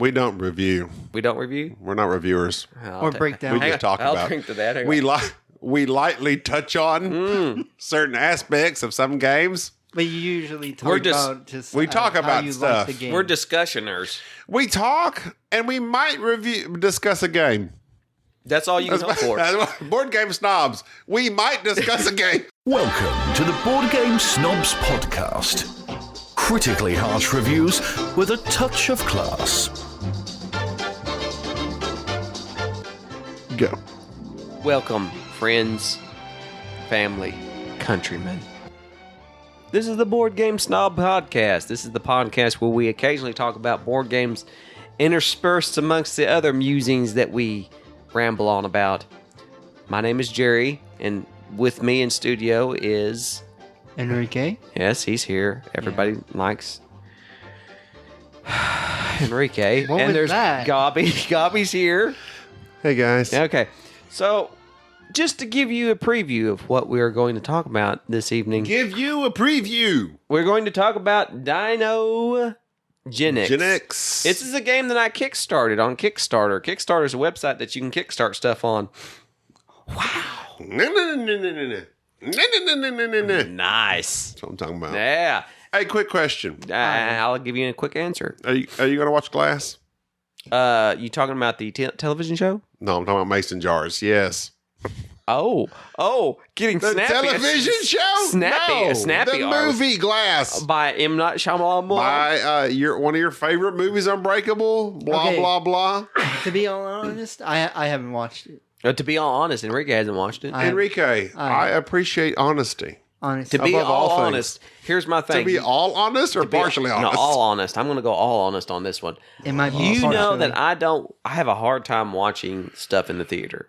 We don't review. We don't review? We're not reviewers. Or breakdown. We just talk about. I'll drink to that. We lightly touch on certain aspects of some games. But you usually talk about we talk about stuff. Like the game. We're discussioners. We talk, and we might discuss a game. That's all you can hope for. Board Game Snobs. We might discuss a game. Welcome to the Board Game Snobs podcast. Critically harsh reviews with a touch of class. Go. Welcome, friends, family, countrymen. This is the Board Game Snob podcast. This is the podcast where we occasionally talk about board games interspersed amongst the other musings that we ramble on about. My name is Jerry, and with me in studio is... Enrique? Yes, he's here. Everybody likes Enrique. What and was there's that? Gobby. Gobby's here. Hey, guys. Okay, so just to give you a preview of what we are going to talk about this evening. Give you a preview. We're going to talk about Dinogenics. This is a game that I kickstarted on Kickstarter. Kickstarter is a website that you can kickstart stuff on. Wow. Nice. That's what I'm talking about. Yeah. Hey, quick question. I'll give you a quick answer. Are you going to watch Glass? You talking about the television show? No, I'm talking about Mason Jars. Yes. Oh, getting The snappy. television show? Snappy. The movie Glass. By M. Night Shyamalan. By one of your favorite movies, Unbreakable. Blah, Okay. blah, blah. To be all honest, I haven't watched it. To be all honest, Enrique hasn't watched it. Enrique, I appreciate honesty. Honestly. To be above all all things. honest, here's my thing. To be all honest or partially honest? No, all honest. I'm going to go all honest on this one. It might be You know partially. that I have a hard time watching stuff in the theater.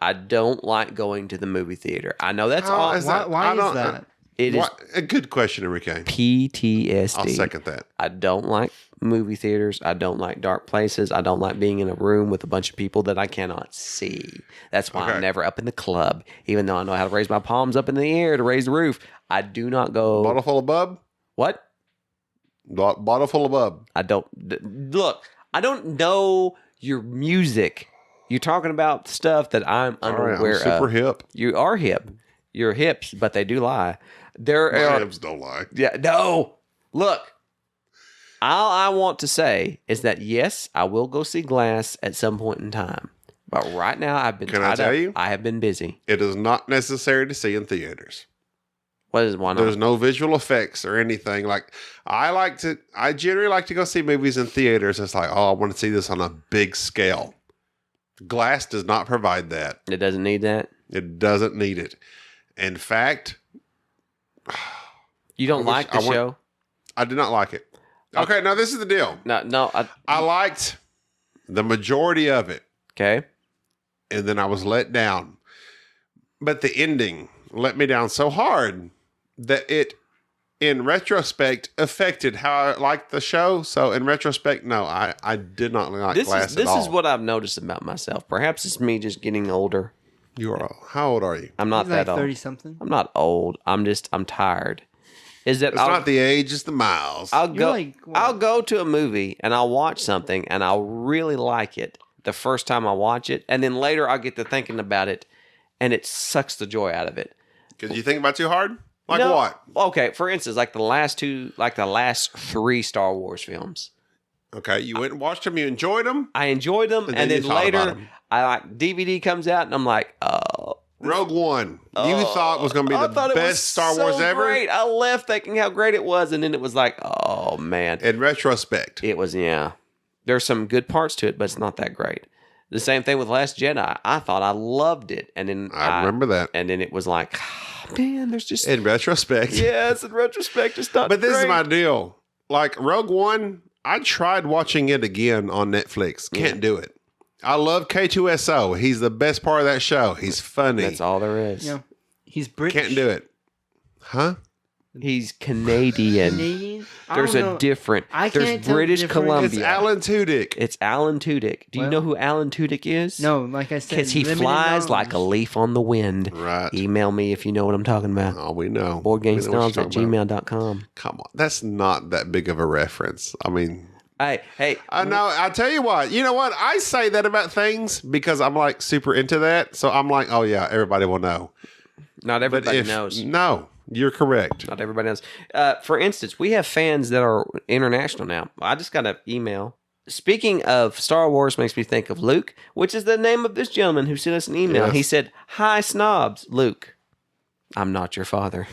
I don't like going to the movie theater. I know that's How all. is that? Why I is don't- that? It is A good question, Enrique. PTSD. I'll second that. I don't like movie theaters. I don't like dark places. I don't like being in a room with a bunch of people that I cannot see. That's why Okay. I'm never up in the club, even though I know how to raise my palms up in the air to raise the roof. I do not go. Bottle full of bub? What? Bottle full of bub. I don't look. I don't know your music. You're talking about stuff that I'm All right, unaware I'm super of. hip. You are hip. You're hips, but they do lie. There My are. hips don't lie. Yeah. No. Look. All I want to say is that yes, I will go see Glass at some point in time. But right now, I've been. Can I tied tell up. you? I have been busy. It is not necessary to see in theaters. What is why not? There's no visual effects or anything. Like I generally like to go see movies in theaters. It's like, oh, I want to see this on a big scale. Glass does not provide that. It doesn't need that. It doesn't need it. In fact, You don't like the show? I did not like it. Okay, now this is the deal. No. I liked the majority of it, Okay. and then I was let down. But the ending let me down so hard that it, in retrospect, affected how I liked the show. So in retrospect, no, I did not like Glass at all. This is what I've noticed about myself. Perhaps it's me just getting older. How old are you? I'm not He's that like old. 30-something. I'm not old. I'm tired. Is that It's not the age, it's the miles. I'll You're go like, what? I'll go to a movie and I'll watch something and I'll really like it the first time I watch it, and then later I'll get to thinking about it and it sucks the joy out of it. Because you think about it too hard? Like No. what? Okay, for instance, like the last 3 Star Wars films. Okay, you went and watched them, you enjoyed them. I enjoyed them, And and then then you thought about later, 'em. I like DVD comes out, and I'm like, oh, Rogue One. You thought was going to be I the thought it was best Star so Wars ever? Great. I left thinking how great it was, and then it was like, oh man, In retrospect. it was There's some good parts to it, but it's not that great. The same thing with Last Jedi. I thought I loved it, and then I remember that. and then it was like, oh, man, there's just In retrospect. yes, in retrospect, it's not. But this is great. my deal. Like Rogue One, I tried watching it again on Netflix. Can't do it. I love K2SO. He's the best part of that show. He's funny. That's all there is. Yeah. He's British. Can't do it. Huh? He's Canadian. Canadian? I There's don't a know. different. I There's can't tell the British difference. Columbia. It's Alan Tudyk. It's Alan Tudyk. Do you Well- know who Alan Tudyk is? No, like I said, Because he limited flies like a knowledge. leaf on the wind. Right. Email me if you know what I'm talking about. Oh, we know. We know what you're BoardGameSnobs at talking about. gmail.com. Come on. That's not that big of a reference. I mean, Hey. No, I'll tell you what. You know what? I say that about things because I'm like super into that. So I'm like, oh yeah, everybody will know. Not everybody knows. No, you're correct. Not everybody knows. For instance, we have fans that are international now. I just got an email. Speaking of Star Wars makes me think of Luke, which is the name of this gentleman who sent us an email. Yes. He said, "Hi, Snobs. Luke, I'm not your father."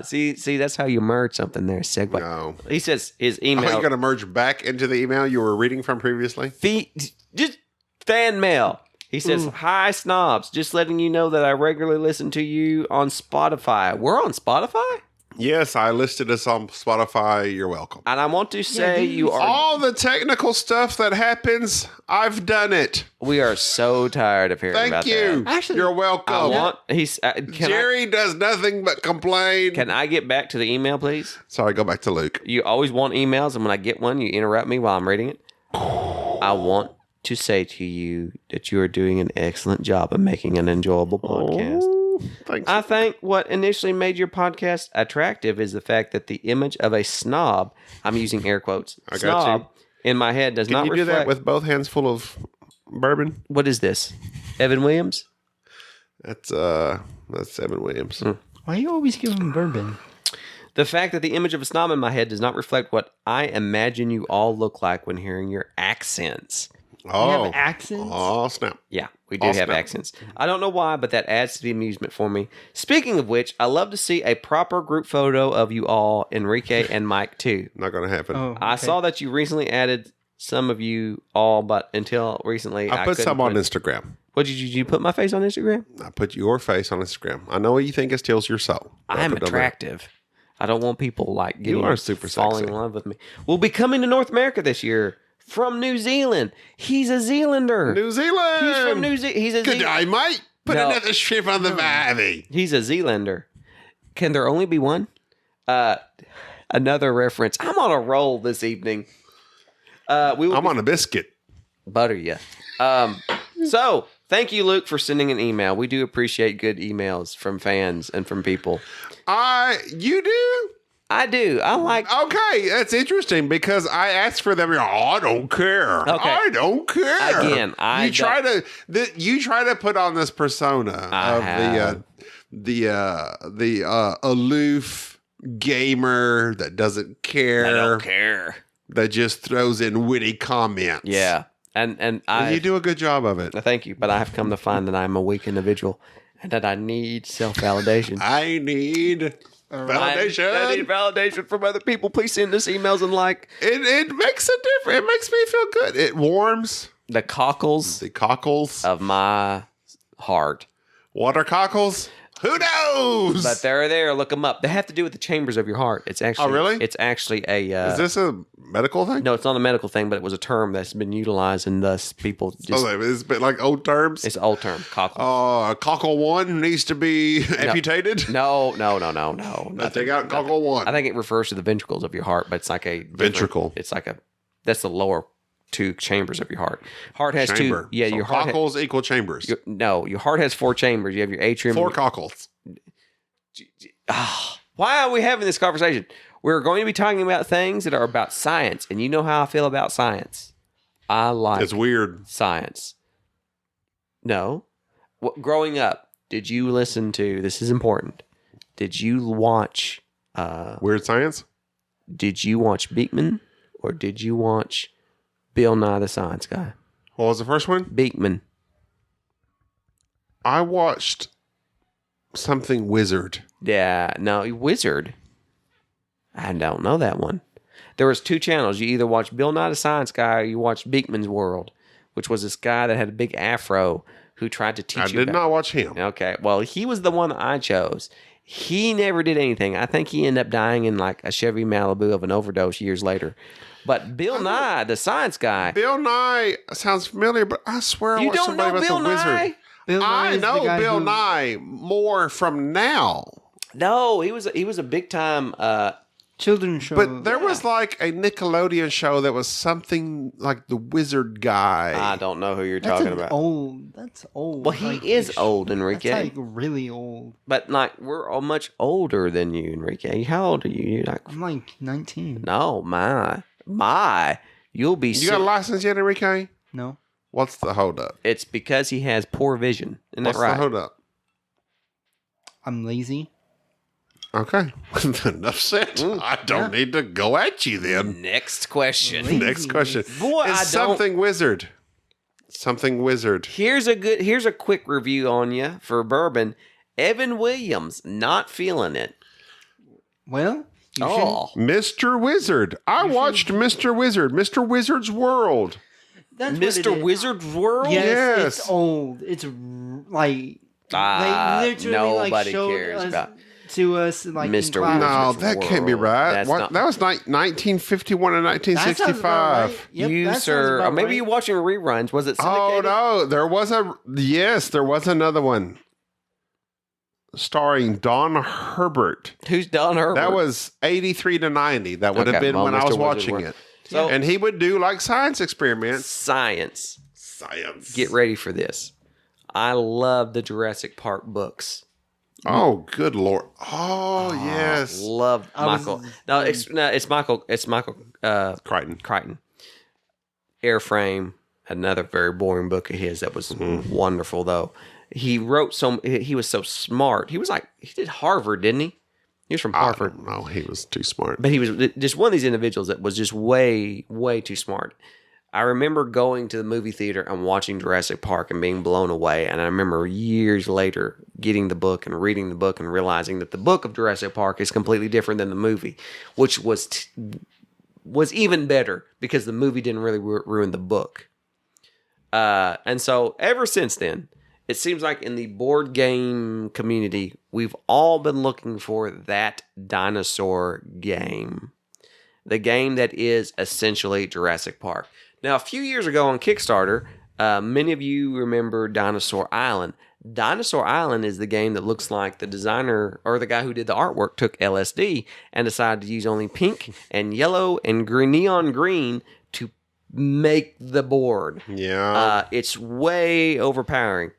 See, that's how you merge something there. Segue. No. He says his Are email. you going to merge back into the email you were reading from previously? Just fan mail. He says, "Hi, Snobs. Just letting you know that I regularly listen to you on Spotify." We're on Spotify? Yes, I listed us on Spotify. You're welcome. And I want to say you are... All the technical stuff that happens, I've done it. We are so tired of hearing about Thank you. that. Actually, You're welcome. I want... Jerry does nothing but complain. Can I get back to the email, please? Sorry, go back to Luke. You always want emails, and when I get one, you interrupt me while I'm reading it. I want to say to you that you are doing an excellent job of making an enjoyable podcast. Thanks. I think what initially made your podcast attractive is the fact that the image of a snob, I'm using air quotes, I got snob, in my head does Can not you reflect... do that with both hands full of bourbon? What is this? Evan Williams? That's Evan Williams. why are you always giving bourbon? The fact that the image of a snob in my head does not reflect what I imagine you all look like when hearing your accents. Oh, You have accents? Oh, snap. Yeah, we do Awesome. have accents. I don't know why, but that adds to the amusement for me. Speaking of which, I love to see a proper group photo of you all, Enrique and Mike too. Not going to happen. Oh, I okay. saw that you recently added some of you all, but until recently, I put couldn't some on put- Instagram. What did you put my face on Instagram? I put your face on Instagram. I know what you think it steals your soul. I am put it on there. attractive. I don't want people like getting are super falling sexy. in love with me. We'll be coming to North America this year from New Zealand. He's a Zealander. New Zealand. He's from New Zealand. He's a Good day, mate. Put No. another ship on the Barbie. He's a Zealander. Can there only be one? Another reference. I'm on a roll this evening. We will I'm on a biscuit. butter you. So thank you, Luke, for sending an email. We do appreciate good emails from fans and from people. You do? I do. I like. Okay, that's interesting because I asked for them. I don't care. Okay. I don't care. Again, you try to put on this persona of the aloof gamer that doesn't care. I don't care. That just throws in witty comments. Yeah, and And I you do a good job of it. thank you, but I have come to find that I'm a weak individual and that I need self validation. I need validation. I need validation from other people. Please send us emails and like It makes a difference. It makes me feel good. It warms the cockles the cockles. of my heart. Water cockles? Who knows? But they're there. Look them up. They have to do with the chambers of your heart. It's actually. Oh, really? It's actually a. Is this a medical thing? No, it's not a medical thing, but it was a term that's been utilized, and thus people just. It's been like old terms. It's an old term. Cockle. Cockle one needs to be amputated. No. Take out cockle one. I think it refers to the ventricles of your heart, but it's like a different- Ventricle. It's like a. That's the lower two chambers of your heart. Heart has Chamber. two. Yeah, So your heart. cockles equal chambers. Your heart has four chambers. You have your atrium. Four cockles. Why are we having this conversation? We're going to be talking about things that are about science, and you know how I feel about science. I like It's weird. science. No. Growing up, did you listen to, this is important, did you watch Weird science? Beekman or did you watch Bill Nye the Science Guy? What was the first one? Beekman. I watched something wizard. Yeah, no, Wizard. I don't know that one. There was two channels. You either watched Bill Nye the Science Guy or you watched Beekman's World, which was this guy that had a big afro who tried to teach I you did about- not watch him. Okay, well, he was the one that I chose. He never did anything. I think he ended up dying in like a Chevy Malibu of an overdose years later. But Bill Nye, the science guy. Bill Nye sounds familiar, but I swear I You watched don't somebody know about Bill the wizard. Nye? Bill Nye I is the know guy Bill who- Nye more from now. No, he was a big time. Children's show. But there was like a Nickelodeon show that was something like the Wizard Guy. I don't know who you're that's talking about. old. That's old. Well, he Like, is old, Enrique. That's like really old. But like we're all much older than you, Enrique. How old are you? You're like I'm like 19. no, my. You'll be You got a license yet, Enrique? No. What's the holdup? It's because he has poor vision. Isn't What's that right? the holdup? I'm lazy. Okay. Enough said. I don't need to go at you then. Next question. Lazy. Next question. Boy, Is I don't- something wizard. Something wizard. Here's a quick review on you for bourbon. Evan Williams, not feeling it. Well, you Oh, Mr. Wizard. I watched Mr. Wizard. Mr. Wizard's World. That's what it Mr. is. Wizard's World? Yes, Yes. it's old. It's like they literally nobody like showed cares us, about to us like in Mr. class. No, Wizard's that can't be World. right. That's What? not- That was 1951 and That sounds about 1965. right. Yep, you, that sounds sir. about Or maybe right. you're watching reruns. Was it Oh syndicated? no, there was another one starring Don Herbert. Who's Don Herbert? That was 83 to 90. That would have Okay, been well, when I Mr. was Wizard watching World. it. So, And he would do like science experiments. science. Science. Get ready for this. I love the Jurassic Park books. Oh, good lord. Oh, yes. Love I was- Michael. It's Michael. It's Michael Crichton. Crichton. Airframe, another very boring book of his that was wonderful though. He wrote he was so smart. He did Harvard, didn't he? He was from Harvard. No, he was too smart. But he was just one of these individuals that was just way, way too smart. I remember going to the movie theater and watching Jurassic Park and being blown away. And I remember years later getting the book and reading the book and realizing that the book of Jurassic Park is completely different than the movie, which was even better because the movie didn't really ruin the book. And so ever since then, it seems like in the board game community, we've all been looking for that dinosaur game. The game that is essentially Jurassic Park. Now, a few years ago on Kickstarter, many of you remember Dinosaur Island. Dinosaur Island is the game that looks like the designer or the guy who did the artwork took LSD and decided to use only pink and yellow and neon green to make the board. Yeah. It's way overpowering.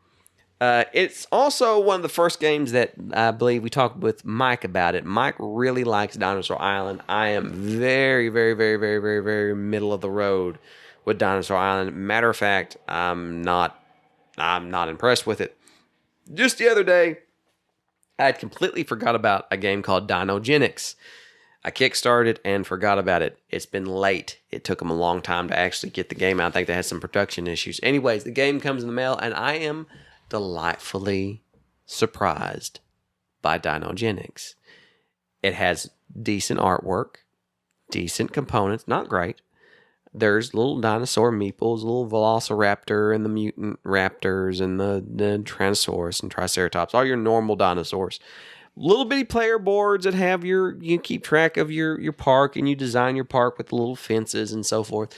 It's also one of the first games that I believe we talked with Mike about it. Mike really likes Dinosaur Island. I am very, very, very, very, very, very middle of the road with Dinosaur Island. Matter of fact, I'm not impressed with it. Just the other day, I had completely forgot about a game called Dinogenics. I kickstarted and forgot about it. It's been late. It took them a long time to actually get the game out. I think they had some production issues. Anyways, the game comes in the mail, and I am delightfully surprised by Dinogenics. It has decent artwork, decent components, not great. There's little dinosaur meeples, little velociraptor and the mutant raptors and the Tyrannosaurus and Triceratops, all your normal dinosaurs. Little bitty player boards that have you keep track of your park and you design your park with little fences and so forth.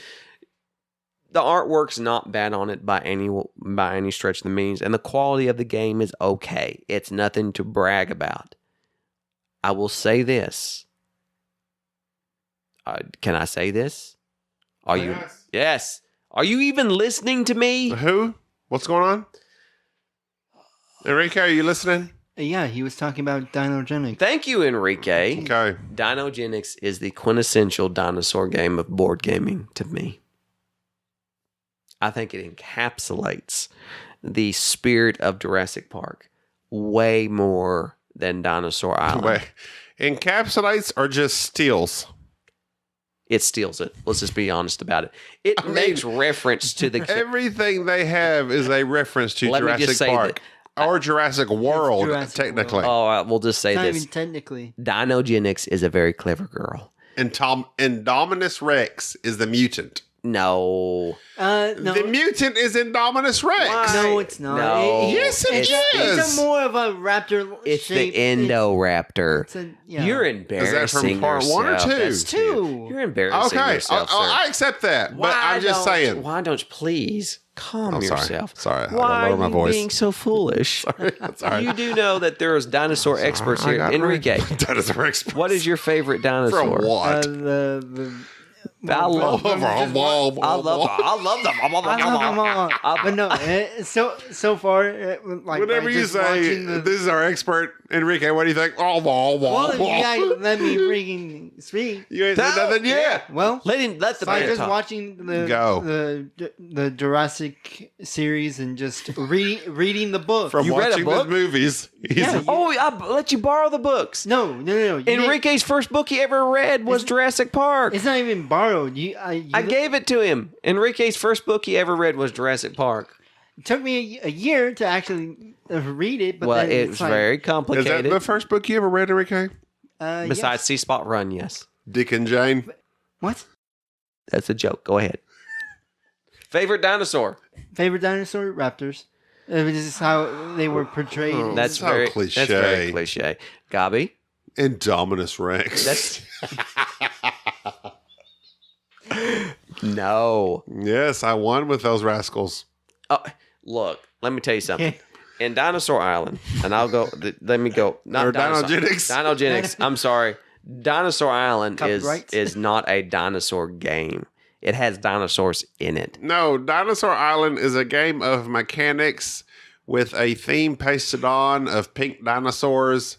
The artwork's not bad on it by any stretch of the means, and the quality of the game is okay. It's nothing to brag about. I will say this. Can I say this? Are you? Yes. Are you even listening to me? Who? What's going on? Enrique, are you listening? Yeah, he was talking about Dinogenics. Thank you, Enrique. Okay. Dinogenics is the quintessential dinosaur game of board gaming to me. I think it encapsulates the spirit of Jurassic Park way more than Dinosaur Island. Wait, encapsulates or just steals? It steals it. Let's just be honest about it. It makes reference to the... Everything they have is a reference to Let me just Jurassic say Park. Or Jurassic World, Jurassic technically. Oh, we'll just say Not this. even technically. Dinogenics is a very clever girl. Indominus Rex is the mutant. No. No. The mutant is Indominus Rex. Why? No, it's not. No. Yes, it It's- is. It's a more of a raptor It's shape. the Indoraptor. Yeah. You're Is embarrassing that from part one or yourself. two? That's Two. You're embarrassing Okay, yourself, sir. I accept that, but I'm just saying. Why don't you please calm I'm sorry. yourself? Sorry, I gotta Why lower are my you voice. being so foolish? Sorry. You do know that there is dinosaur experts here. Enrique, Dinosaur expert. what is your favorite From dinosaur? what? The I love them. I love them. I love them all. But no, so far, like Whenever you just say, watching the, this is our expert, Enrique, what do you think? well, you guys let me freaking speak. You ain't said nothing yet. Well, Let the by man just talk. watching Go. the Jurassic series and just reading the book. From You read a watching book? the movies. Yeah. Oh, I let you borrow the books. No. You Enrique's first book he ever read was Jurassic Park. it's not even borrowed. I gave it to him. Enrique's first book he ever read was Jurassic Park. It took me a year to actually read it, but Well, then it's it's like, very Is complicated. that the first book you ever read, Enrique? Besides yes. See Spot Run, yes. Dick and Jane? What? That's a joke. Go ahead. Favorite dinosaur? Favorite dinosaur? Raptors. This is how they were portrayed. Oh, That's so very cliche. That's very cliche. Gabi? Indominus Rex. That's no. Yes, I won with those rascals. Oh, look, let me tell you something. In Dinosaur Island, and I'll go. Let me go. Not Or Dinosaur- Dinogenics. Dinogenics. I'm sorry. Dinosaur Island Copyrights. is not a dinosaur game. It has dinosaurs in it. No, Dinosaur Island is a game of mechanics with a theme pasted on of pink dinosaurs.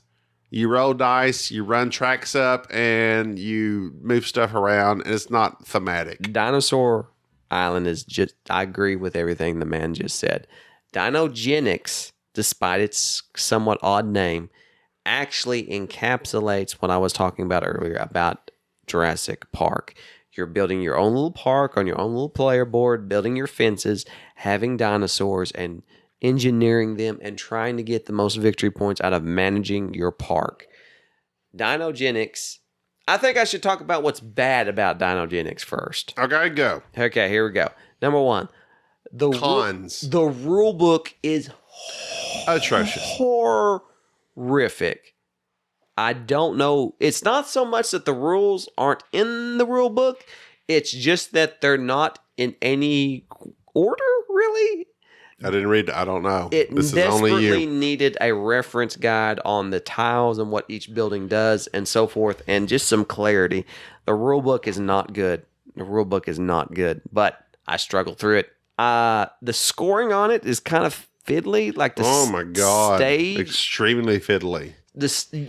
You roll dice, you run tracks up, and you move stuff around, and it's not thematic. Dinosaur Island is just. I agree with everything the man just said. Dinogenics, despite its somewhat odd name, actually encapsulates what I was talking about earlier about Jurassic Park. You're building your own little park on your own little player board, building your fences, having dinosaurs, and engineering them and trying to get the most victory points out of managing your park. Dinogenics. I think I should talk about what's bad about Dinogenics first. Okay, go. Okay, here we go. Number one, the Cons. the rule book is Atrocious. horrific. I don't know. It's not so much that the rules aren't in the rule book. It's just that they're not in any order, really. I didn't read it. I don't know. It This is only desperately you. needed a reference guide on the tiles and what each building does and so forth, and just some clarity. The rule book is not good. The rule book is not good, but I struggled through it. The scoring on it is kind of fiddly, like the Oh my God. stage, Extremely fiddly.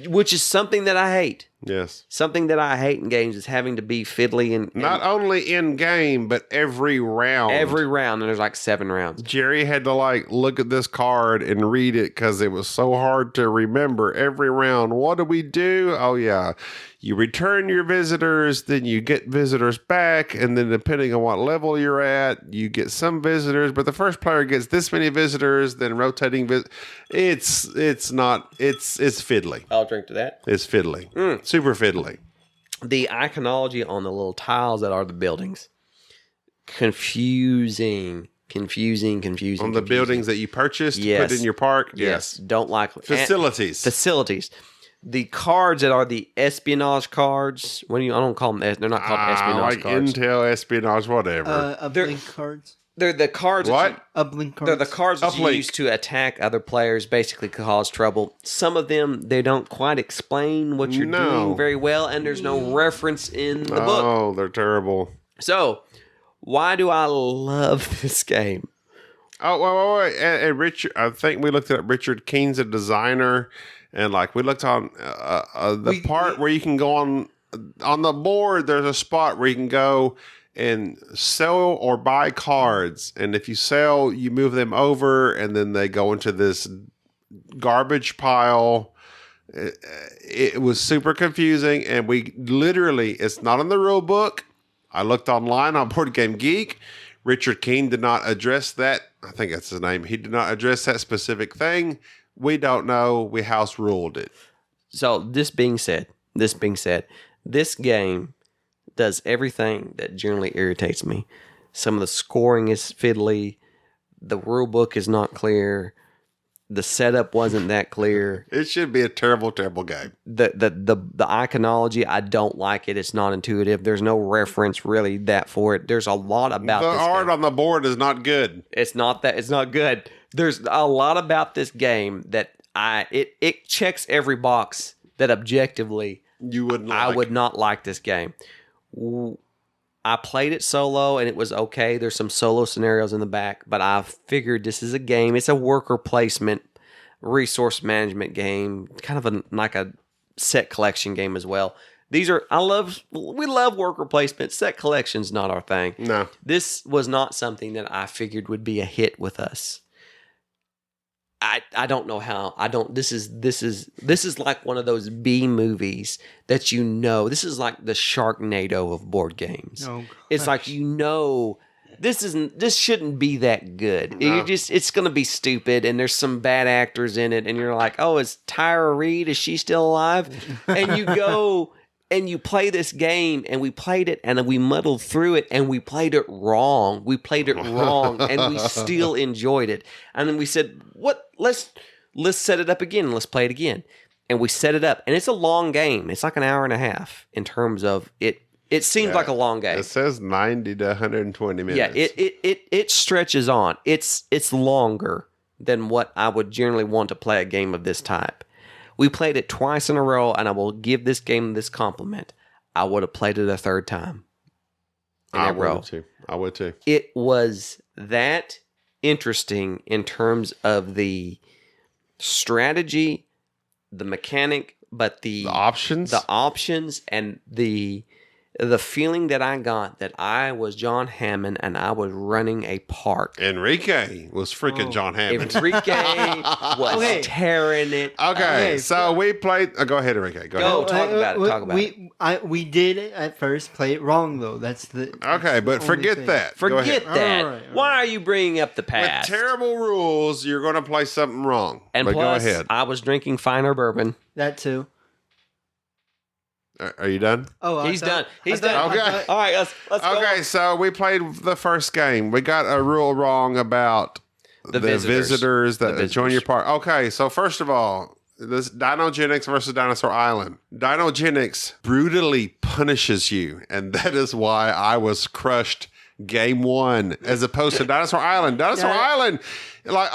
which is something that I hate. Yes. Something that I hate in games is having to be fiddly and Not only in game, but every round. every round, and there's like 7 rounds. Jerry had to look at this card and read it because it was so hard to remember every round. What do we do? Oh yeah, you return your visitors, then you get visitors back, and then depending on what level you're at, you get some visitors. But the first player gets this many visitors, then rotating. It's fiddly. I'll drink to that. It's fiddly. Super fiddly. The iconology on the little tiles that are the buildings. Confusing. On the buildings that you purchased, Yes. put in your park. Yes. Don't like Facilities. Facilities. The cards that are the espionage cards. I don't call them. They're not called espionage like cards. Intel, espionage, whatever. Uplink cards. They're the cards. What? Uplink cards. They're the cards that you Uplink. use to attack other players, basically cause trouble. Some of them, they don't quite explain what you're No. doing very well, and there's no reference in the book. Oh, they're terrible. So, why do I love this game? Oh, wait. And Richard, I think we looked at Richard Keen's a designer, and we looked on the part where you can go on the board. There's a spot where you can go and sell or buy cards, and if you sell, you move them over, and then they go into this garbage pile. It was super confusing, and it's not in the rule book. I looked online on Board Game Geek. Richard Keen did not address that. I think that's his name. He did not address that specific thing. We don't know. We house ruled it. So, this being said, this game does everything that generally irritates me. Some of the scoring is fiddly. The rule book is not clear. The setup wasn't that clear. It should be a terrible, terrible game. The iconology, I don't like it. It's not intuitive. There's no reference really for it. There's a lot about The this art game. on the board is not good. It's not good. There's a lot about this game that it checks every box that objectively You wouldn't like. I would not like this game. I played it solo and it was okay. There's some solo scenarios in the back, but I figured this is a game. It's a worker placement, resource management game, kind of like a set collection game as well. We love worker placement. Set collection's not our thing. No. This was not something that I figured would be a hit with us. I don't know how. This is like one of those B movies that this is like the Sharknado of board games. Oh, it's like this shouldn't be that good. No. It's going to be stupid, and there's some bad actors in it, and you're like, oh, is Tyra Reid? Is she still alive? And you go and you play this game, and we played it, and we muddled through it, and we played it wrong. And we still enjoyed it. And then we said, what? Let's set it up again. Let's play it again. And we set it up, and it's a long game. It's like an hour and a half in terms of it. It seems like a long game. It says 90 to 120 minutes. Yeah, it stretches on. It's longer than what I would generally want to play a game of this type. We played it twice in a row, and I will give this game this compliment. I would have played it a third time in a row. I would too. It was that interesting in terms of the strategy, the mechanic, but the options, and the feeling that I got that I was John Hammond and I was running a park. Enrique was freaking John Hammond. Enrique was tearing it. Okay, so we played. Go ahead, Enrique. Go ahead. Talk about it. We did at first play it wrong though. That's but forget that. Forget that. All right. Why are you bringing up the past? With terrible rules, you're going to play something wrong. And but plus, go ahead. I was drinking finer bourbon. That too. Are you done? Oh, He's done. He's done. Okay. All right, let's go. Okay, so we played the first game. We got a rule wrong about the visitors that join your park. Okay, so first of all, this Dinogenics versus Dinosaur Island. Dinogenics brutally punishes you, and that is why I was crushed game one as opposed to Dinosaur Island. Dinosaur Island, like,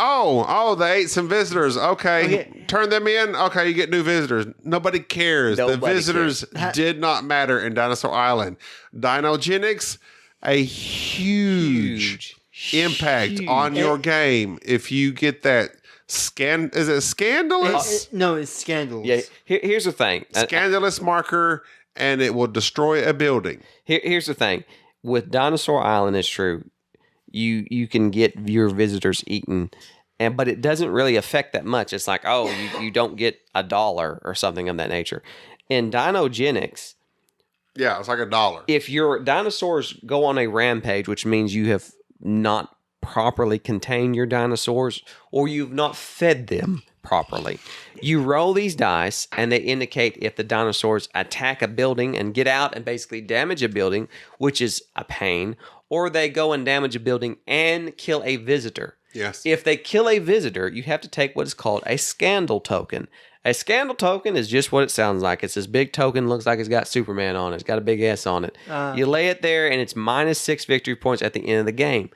they ate some visitors. Okay, turn them in. Okay, you get new visitors. Nobody cares. The visitors did not matter in Dinosaur Island. Dinogenics, a huge impact on your game if you get that. Is it scandalous? No, it's scandalous. Yeah. Here's the thing. Scandalous marker, and it will destroy a building. Here's the thing. With Dinosaur Island, it's true. You can get your visitors eaten, but it doesn't really affect that much. It's like, you don't get $1 or something of that nature. In Dinogenics, yeah, it's like $1. if your dinosaurs go on a rampage, which means you have not properly contained your dinosaurs or you've not fed them properly, you roll these dice and they indicate if the dinosaurs attack a building and get out and basically damage a building, which is a pain, or they go and damage a building and kill a visitor. Yes. If they kill a visitor, you have to take what is called a scandal token. A scandal token is just what it sounds like. It's this big token, looks like it's got Superman on it. It's got a big S on it. You lay it there and it's -6 victory points at the end of the game.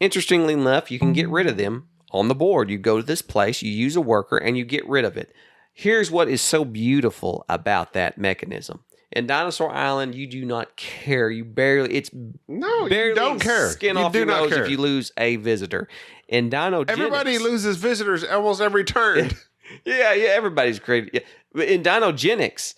Interestingly enough, you can get rid of them on the board. You go to this place, you use a worker, and you get rid of it. Here's what is so beautiful about that mechanism. In Dinosaur Island, you do not care. You barely don't care. Skin You off do your not nose care. if you lose a visitor. In Dinogenics, Everybody loses visitors almost every turn. yeah, everybody's crazy. Yeah. But in Dinogenics,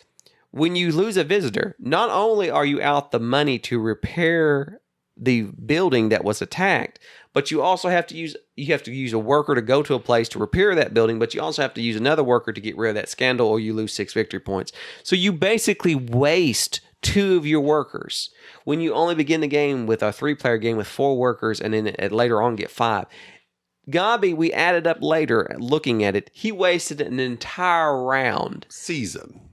when you lose a visitor, not only are you out the money to repair the building that was attacked, but you also have to use a worker to go to a place to repair that building, but you also have to use another worker to get rid of that scandal, or you lose 6 victory points. So you basically waste 2 of your workers when you only begin the game with a 3-player game with 4 workers, and then later on get 5. Gabi, we added up later looking at it, he wasted an entire round.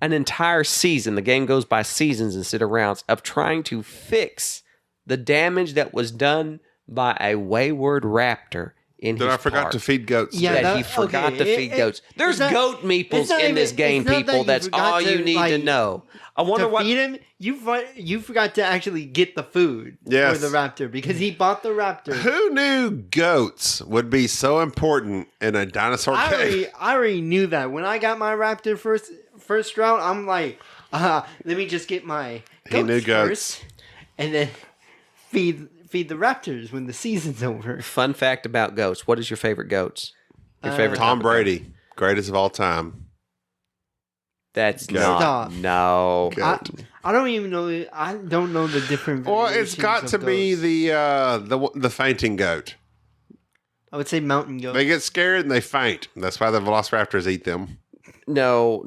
An entire season. The game goes by seasons instead of rounds, of trying to fix the damage that was done by a wayward raptor in his That I forgot park. to feed goats. Yeah, he forgot to feed goats. There's goat meeples in this game, people. That's all you need to know. I wonder to feed him, you forgot to actually get the food for the raptor because he bought the raptor. Who knew goats would be so important in a dinosaur game? I already knew that. When I got my raptor first round, I'm like, let me just get my goats He knew goats. first. and then feed the raptors when the season's over. Fun fact about goats. What is your favorite goats? Your favorite Tom type of goat? Brady, greatest of all time. That's Goat. not. Stop. No. Goat. I don't even know. I don't know the different. Well, it's variations got of to be goats. the fainting goat. I would say mountain goat. They get scared and they faint. That's why the velociraptors eat them. No.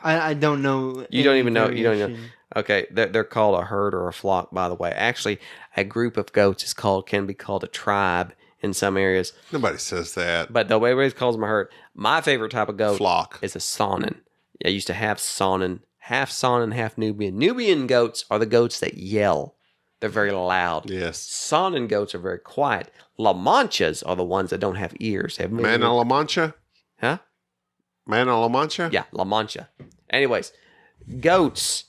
I don't know. You don't any even know. You don't know. variation. Okay, they're called a herd or a flock, by the way. Actually, a group of goats can be called a tribe in some areas. Nobody says that. But the way everybody calls them a herd. My favorite type of goat Flock. is a Saanen. I used to have Saanen, half Saanen, half Nubian. Nubian goats are the goats that yell. They're very loud. Yes. Saanen goats are very quiet. La Manchas are the ones that don't have ears. Have Man a La Mancha? Huh? Man a La Mancha? Yeah, La Mancha. Anyways, goats.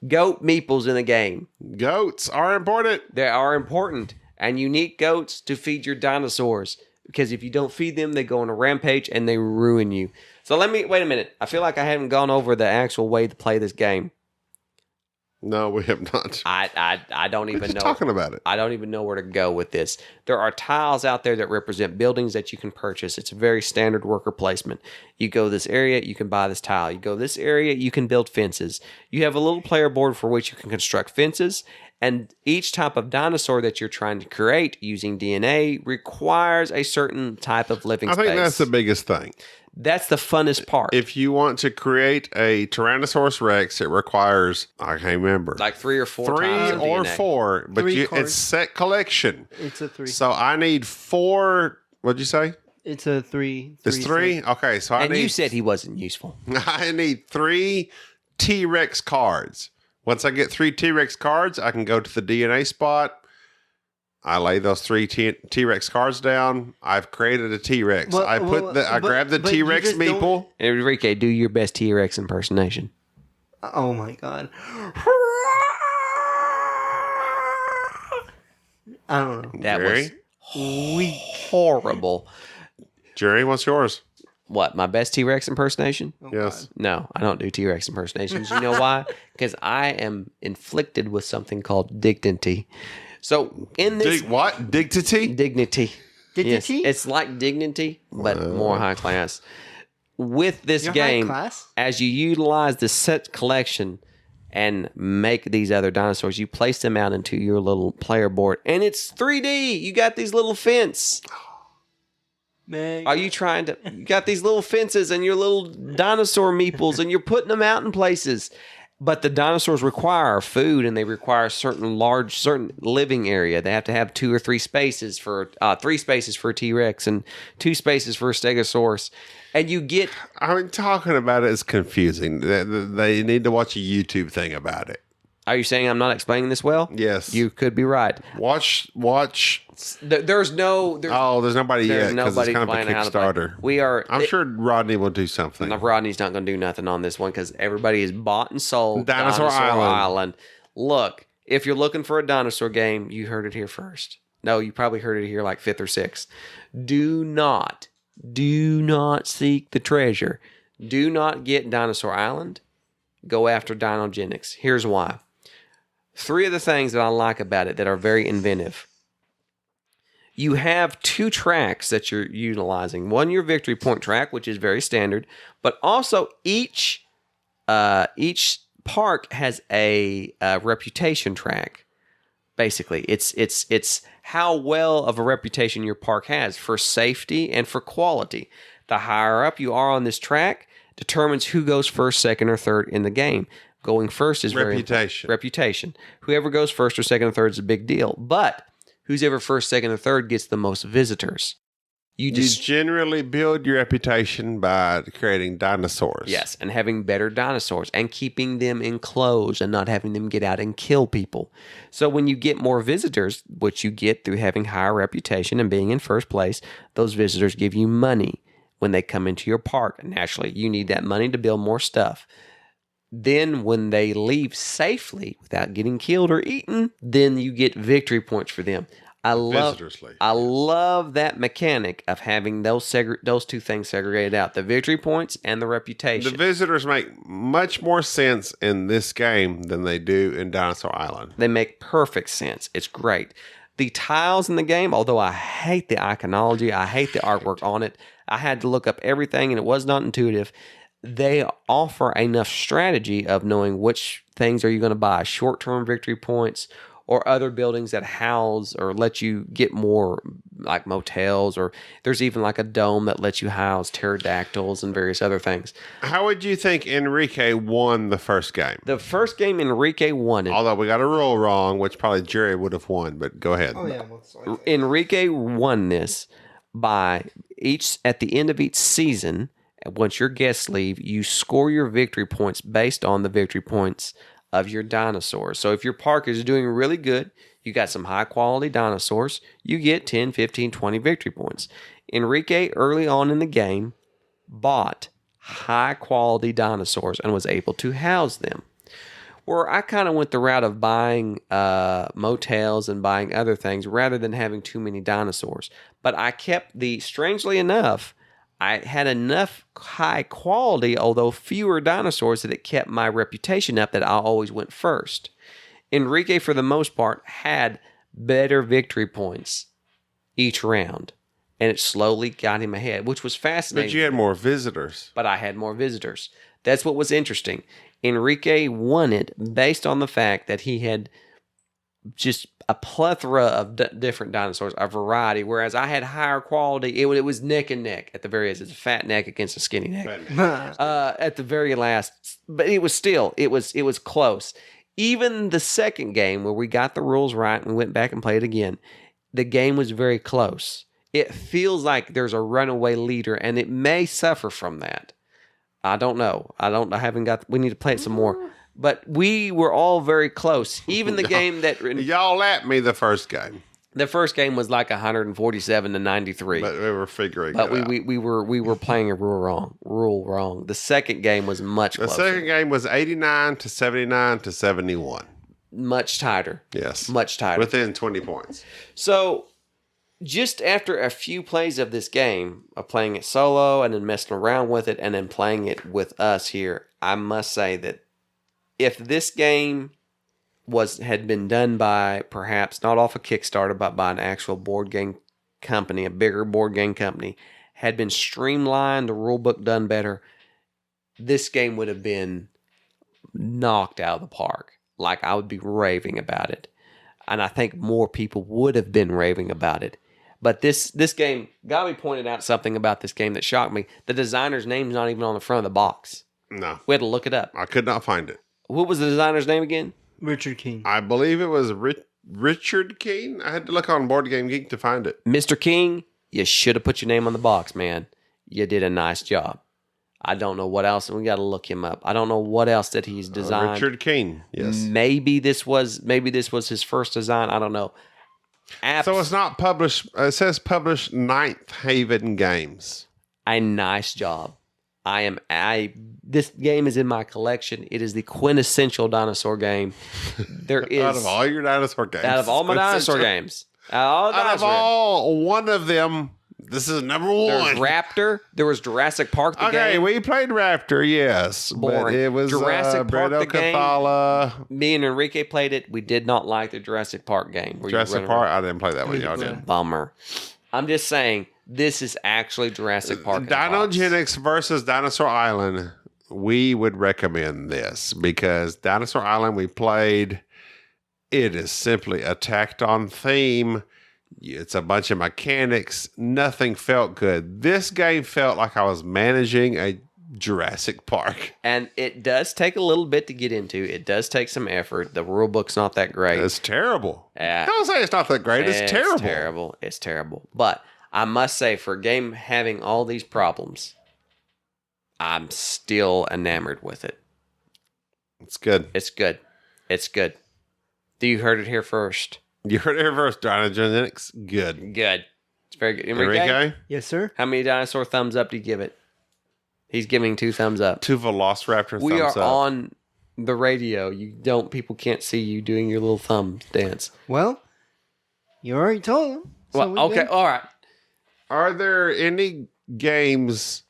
Goat meeples in the game. Goats are important. They are important. And you need goats to feed your dinosaurs. Because if you don't feed them, they go on a rampage and they ruin you. So wait a minute. I feel like I haven't gone over the actual way to play this game. No, we have not. I don't We're even just know. talking about it. I don't even know where to go with this. There are tiles out there that represent buildings that you can purchase. It's a very standard worker placement. You go this area, you can buy this tile. You go this area, you can build fences. You have a little player board for which you can construct fences. And each type of dinosaur that you're trying to create using DNA requires a certain type of living I space. think that's the biggest thing. That's the funnest part. If you want to create a Tyrannosaurus Rex, it requires, I can't remember, Like 3 or 4 3 tiles of or DNA. 4, but Three it's cards. set collection. It's a 3. So I need 4. What'd you say? It's a 3. It's 3? Okay, so And you said he wasn't useful. I need 3 T-Rex cards. Once I get 3 T-Rex cards, I can go to the DNA spot. I lay those 3 T-Rex cards down. I've created a T-Rex. Well, I grab the but you T-Rex just don't- meeple. Enrique, do your best T-Rex impersonation. Oh my god. I don't know. That Jerry? was horrible. Jerry, what's yours? What, my best T-Rex impersonation? Oh, Yes. No, I don't do T-Rex impersonations. You know why? Because I am inflicted with something called dignity. So in this What? Dignity? dignity, Dignity? yes, it's like dignity, but more high class. With this You're game, high class? as you utilize the set collection and make these other dinosaurs, you place them out into your little player board, and it's 3D. You got these little fence. Man. Are you trying to? You got these little fences and your little dinosaur meeples, and you're putting them out in places. But the dinosaurs require food, and they require certain living area. They have to have 2 or 3 spaces for 3 spaces for a T-Rex and 2 spaces for a Stegosaurus. And you get I mean, talking about it is confusing. They need to watch a YouTube thing about it. Are you saying I'm not explaining this well? Yes. You could be right. Watch. There's no. There's nobody There's yet because it's nobody kind of a playing how to play. Kickstarter. We are. I'm sure Rodney will do something. No, Rodney's not going to do nothing on this one because everybody is bought and sold. Dinosaur Island. Look, if you're looking for a dinosaur game, you heard it here first. No, you probably heard it here like 5th or 6th. Do not seek the treasure. Do not get Dinosaur Island. Go after Dinogenics. Here's why. 3 of the things that I like about it that are very inventive. You have 2 tracks that you're utilizing. One, your victory point track, which is very standard, but also each park has a reputation track. Basically, it's how well of a reputation your park has for safety and for quality. The higher up you are on this track determines who goes first, second, or third in the game. Going first is very important. Reputation. Whoever goes first or second or third is a big deal. But who's ever first, second, or third gets the most visitors. You generally build your reputation by creating dinosaurs. Yes, and having better dinosaurs and keeping them enclosed and not having them get out and kill people. So when you get more visitors, which you get through having higher reputation and being in first place, those visitors give you money when they come into your park. Naturally, you need that money to build more stuff. Then when they leave safely without getting killed or eaten, then you get victory points for them. I love Visitors League. I love that mechanic of having those two things segregated out: the victory points and the reputation. The visitors make much more sense in this game than they do in Dinosaur Island. They make perfect sense. It's great. The tiles in the game, although I hate the iconology, I hate the artwork on it. I had to look up everything, and it was not intuitive. They offer enough strategy of knowing which things are you going to buy: short-term victory points, or other buildings that house or let you get more, like motels, or there's even like a dome that lets you house pterodactyls and various other things. How would you think Enrique won the first game? The first game, Enrique won it. Although we got a rule wrong, which probably Jerry would have won, but go ahead. Oh yeah, most likely. Enrique won this by at the end of each season, once your guests leave, you score your victory points based on the victory points of your dinosaurs. So if your park is doing really good, you got some high quality dinosaurs, you get 10, 15, 20 victory points. Enrique, early on in the game, bought high quality dinosaurs and was able to house them. Where I kind of went the route of buying motels and buying other things rather than having too many dinosaurs. But I kept strangely enough, I had enough high quality, although fewer dinosaurs, that it kept my reputation up that I always went first. Enrique, for the most part, had better victory points each round, and it slowly got him ahead, which was fascinating. But you had more visitors. But I had more visitors. That's what was interesting. Enrique won it based on the fact that he had just a plethora of different dinosaurs, a variety, whereas I had higher quality. It was neck and neck at the very end. It's a fat neck against a skinny neck at the very last. But it was still, it was close. Even the second game where we got the rules right and went back and played again, the game was very close. It feels like there's a runaway leader, and it may suffer from that. I don't know. We need to play it some more. But we were all very close. Even the game that... Y'all at me the first game. The first game was like 147 to 93. But we were figuring but it out. we were playing a rule wrong. The second game was much closer. The second game was 89 to 79 to 71. Much tighter. Yes. Much tighter. Within 20 points. So, just after a few plays of this game, of playing it solo and then messing around with it and then playing it with us here, I must say that if this game had been done by, perhaps not off a Kickstarter, but by an actual board game company, a bigger board game company, had been streamlined, the rule book done better, this game would have been knocked out of the park. Like, I would be raving about it. And I think more people would have been raving about it. But this game, Gabi pointed out something about this game that shocked me. The designer's name's not even on the front of the box. No. We had to look it up. I could not find it. What was the designer's name again? Richard King. I believe it was Richard King. I had to look on Board Game Geek to find it. Mr. King, you should have put your name on the box, man. You did a nice job. I don't know what else. We got to look him up. I don't know what else that he's designed. Richard King, yes. Maybe this was his first design. I don't know. So it's not published. It says published Ninth Haven Games. A nice job. This game is in my collection. It is the quintessential dinosaur game. There is Out of all your dinosaur games. Out of all my dinosaur games. Out of all, one of them, this is number one. There's Raptor. There was Jurassic Park the game. Okay, we played Raptor, yes. Boring. But it was Jurassic Park the game. Cathala. Me and Enrique played it. We did not like the Jurassic Park game. Jurassic Park? I didn't play that one. Y'all did. Bummer. I'm just saying, this is actually Jurassic Park. Dinogenics versus Dinosaur Island. We would recommend this because Dinosaur Island we played, it is simply a tacked on theme. It's a bunch of mechanics. Nothing felt good. This game felt like I was managing a Jurassic Park. And it does take a little bit to get into. It does take some effort. The rule book's not that great. It's terrible. Don't say it's not that great. It's terrible. It's terrible. But I must say, for a game having all these problems, I'm still enamored with it. It's good. It's good. It's good. You heard it here first. You heard it here first. Dinogenics, good. Good. It's very good. Enrique? Yes, sir. How many dinosaur thumbs up do you give it? He's giving 2 thumbs up. 2 Velociraptor We thumbs are up. on the radio. People can't see you doing your little thumb dance. Well, You already told him. So Well, we okay, good. all right. Are there any games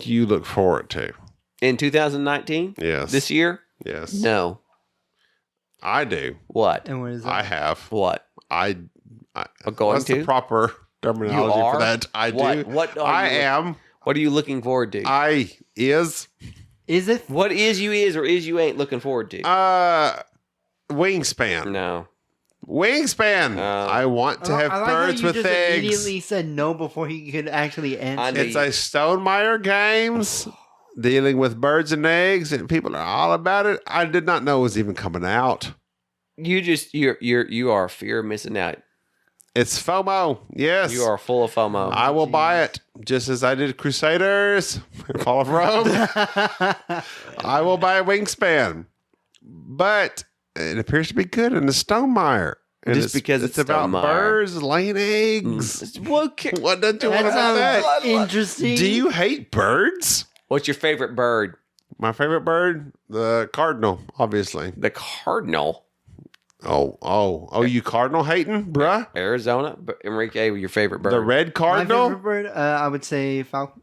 you look forward to? In 2019? Yes. This year? Yes. No. I do. What? And what is that? I have. What? I Going what's to? the proper terminology You are? for that? I What? do. What are I you- am. What are you looking forward to? Is Is it? What is or is you ain't looking forward to? Wingspan. No. Wingspan. I want to have I like birds how you with just eggs. immediately said no before he could actually answer. I know. It's a Stonemeyer Games dealing with birds and eggs, and people are all about it. I did not know it was even coming out. You are fear of missing out. It's FOMO. Yes. You are full of FOMO. I will buy it just as I did Crusaders and Fall of Rome. I will buy a Wingspan. But it appears to be good in the Stonemeyer. And Just because it's about Stonemeyer. birds laying eggs. What What don't you want That about that? sounds interesting. Do you hate birds? What's your favorite bird? My favorite bird? The cardinal, obviously. The cardinal. Oh, you cardinal hating, bruh? Arizona. Enrique, your favorite bird? The red My cardinal? favorite bird, I would say falcon.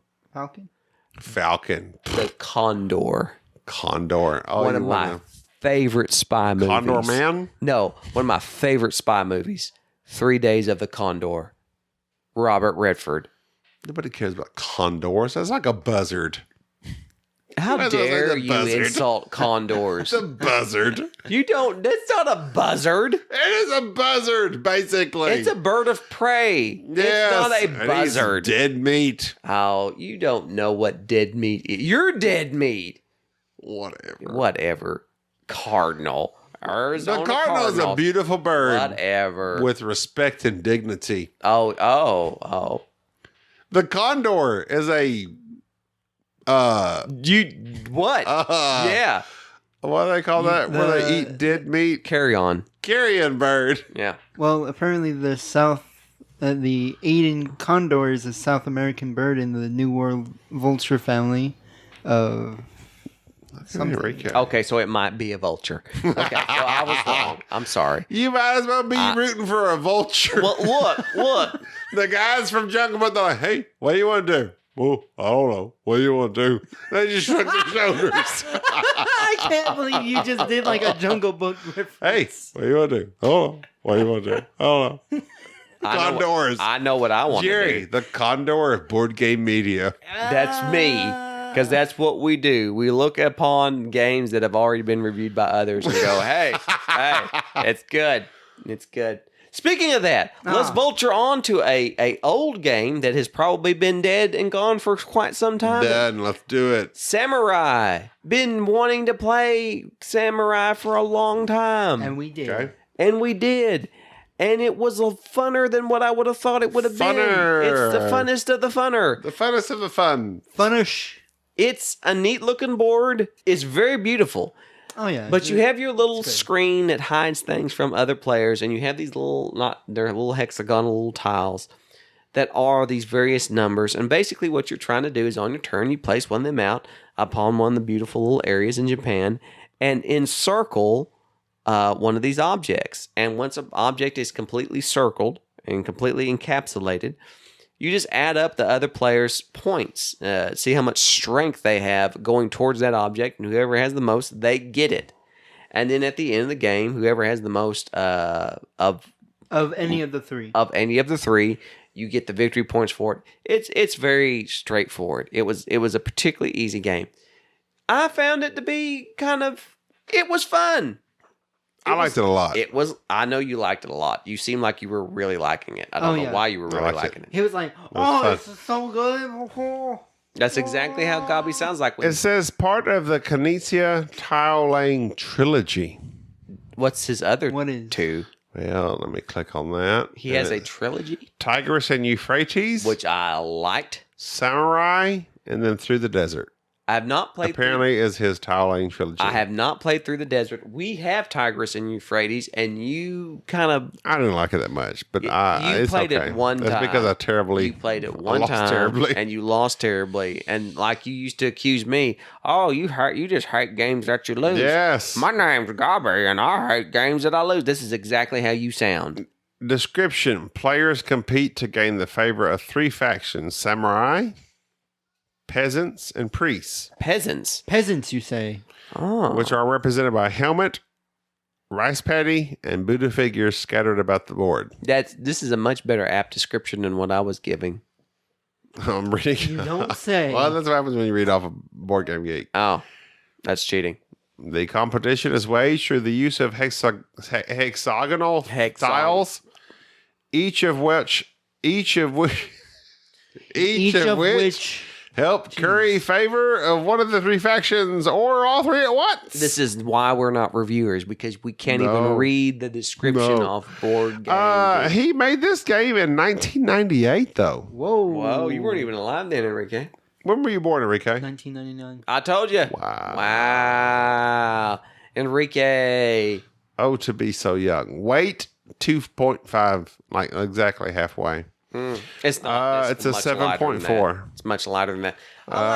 Falcon. The condor. Condor. Oh, One you of my wanna- favorite spy movies. Condor Man? No, one of my favorite spy movies. 3 Days of the Condor. Robert Redford. Nobody cares about condors. That's like a buzzard. How That's like dare a you buzzard. insult condors? It's a buzzard. You don't. That's not a buzzard. It is a buzzard, basically. It's a bird of prey. Yes, It's not a and he's buzzard. dead meat. Oh, you don't know what dead meat is. You're dead meat. Whatever. Whatever. Cardinal. Arizona The cardinal is a Cardinals. beautiful bird Whatever. with respect and dignity. Oh. The condor is a What? Yeah. what do they call that? Where they eat dead meat? Carry on. Carrion bird. Yeah. Well, apparently the the Aden condor is a South American bird in the New World vulture family of something. Okay, so it might be a vulture. Okay, so I was wrong. I'm sorry. You might as well be rooting for a vulture. Well, look. The guys from Jungle Book, they're like, hey, what do you want to do? Well, I don't know. What do you want to do? They just shrug their shoulders. I can't believe you just did like a Jungle Book reference. Hey, what do you want to do? Oh, what do you want to do? I don't know. Condors. I know what I want to Jerry, do. the condor of board game media. That's me. Because that's what we do. We look upon games that have already been reviewed by others and go, hey, it's good. It's good. Speaking of that, let's vulture on to a old game that has probably been dead and gone for quite some time. Done. Let's do it. Samurai. Been wanting to play Samurai for a long time. And we did. Okay. And we did. And it was funner than what I would have thought it would have been. Funner. It's the funnest of the funner. The funnest of the fun. Funish. It's a neat looking board. It's very beautiful. Oh yeah. But you have your little screen that hides things from other players, and you have these they're little hexagonal little tiles that are these various numbers. And basically what you're trying to do is on your turn, you place one of them out upon one of the beautiful little areas in Japan and encircle one of these objects. And once an object is completely circled and completely encapsulated, you just add up the other players' points, see how much strength they have going towards that object, and whoever has the most, they get it. And then at the end of the game, whoever has the most of any of the three. any of the three, you get the victory points for it. It's very straightforward. It was a particularly easy game. I found it to be it was fun. I liked it a lot. I know you liked it a lot. You seem like you were really liking it. I don't know why you were really liked it. liking it. He was like, fun. this is so good. That's exactly how Gabi sounds like. It says part of the Kinesia tile laying trilogy. What's his other What is? two? Well, let me click on that. He has a trilogy, Tigris and Euphrates, which I liked. Samurai, and then Through the Desert. I have not played. Apparently, is his tiling trilogy. I have not played through the desert. We have Tigris and Euphrates, and you kind of. I didn't like it that much, but You it's played okay. it one That's time. because I terribly. You played it I one lost time, terribly. and you lost terribly. And like you used to accuse me, oh, you just hate games that you lose. Yes. My name's Gobby, and I hate games that I lose. This is exactly how you sound. Description: Players compete to gain the favor of 3 factions: samurai, peasants, and priests, Peasants. Peasants, you say? Oh. which are represented by a helmet, rice paddy, and Buddha figures scattered about the board. This is a much better apt description than what I was giving. I'm reading. You don't say. Well, that's what happens when you read off a Board Game Geek. Oh, that's cheating. The competition is waged through the use of hexagonal tiles, each of which help curry favor of one of the 3 factions or all 3 at once. This is why we're not reviewers, because we can't even read the description of Board Game. He made this game in 1998, though. Whoa, you weren't even alive then, Enrique. When were you born, Enrique? 1999. I told you. Wow. Enrique. Oh, to be so young. Weight 2.5, like exactly halfway. It's not. It's a much lighter than 7.4. that. It's much lighter than that.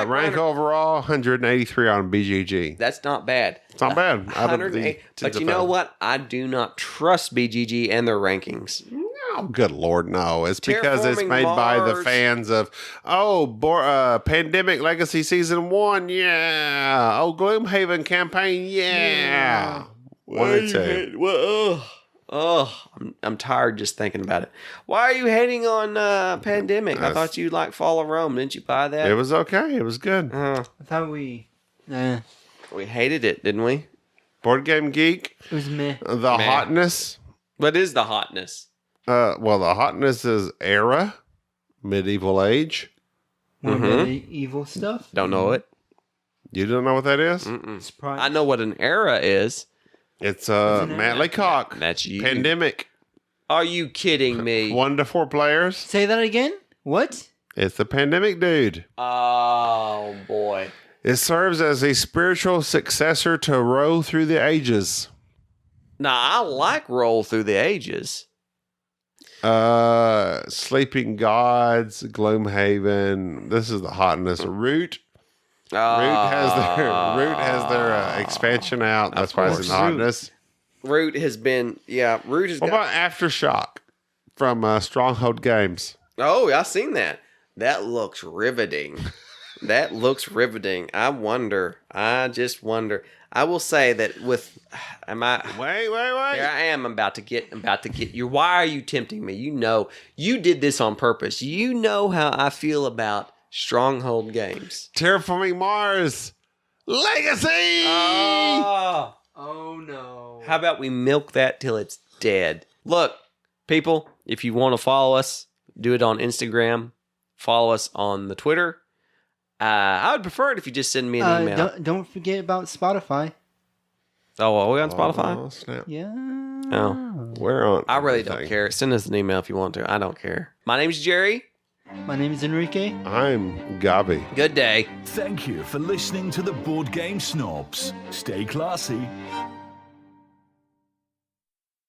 Rank overall 183 on BGG. That's not bad. It's not bad. Out of 108. the But you know what? I do not trust BGG and their rankings. Oh, good Lord, no. It's because it's Terraforming made by the Mars. fans of, Pandemic Legacy Season 1, yeah. Oh, Gloomhaven campaign, yeah. One or two. I'm tired just thinking about it. Why are you hating on Pandemic? I thought you liked Fall of Rome. Didn't you buy that? It was okay. It was good. I thought we... We hated it, didn't we? Board Game Geek, it was meh. the hotness. What is the hotness? The hotness is era, medieval age. More medieval stuff. Don't know it. You don't know what that is? Surprise. I know what an era is. It's Matt Laycock. That's you. Pandemic. Are you kidding me? 1 to 4 players. Say that again? What? It's the Pandemic dude. Oh, boy. It serves as a spiritual successor to Row Through the Ages. Now, I like Roll Through the Ages. Sleeping Gods, Gloomhaven. This is the hotness. Root. Root has their expansion out. That's why it's in the hotness. Root has been, Root has What about Aftershock from Stronghold Games? Oh, I've seen that. That looks riveting. That looks riveting. I just wonder. I will say that with, Wait. Here I am about to get you. Why are you tempting me? You know, you did this on purpose. You know how I feel about Stronghold Games. Terraforming Mars Legacy. Oh, no. How about we milk that till it's dead? Look, people, if you want to follow us, do it on Instagram. Follow us on the Twitter. I would prefer it if you just send me an email. Don't forget about Spotify. Oh, are we on Spotify? Oh, snap. Yeah. Oh. We're on. I really don't everything. care. Send us an email if you want to. I don't care. My name's Jerry. My name is Enrique. I'm Gabi. Good day. Thank you for listening to the Board Game Snobs. Stay classy.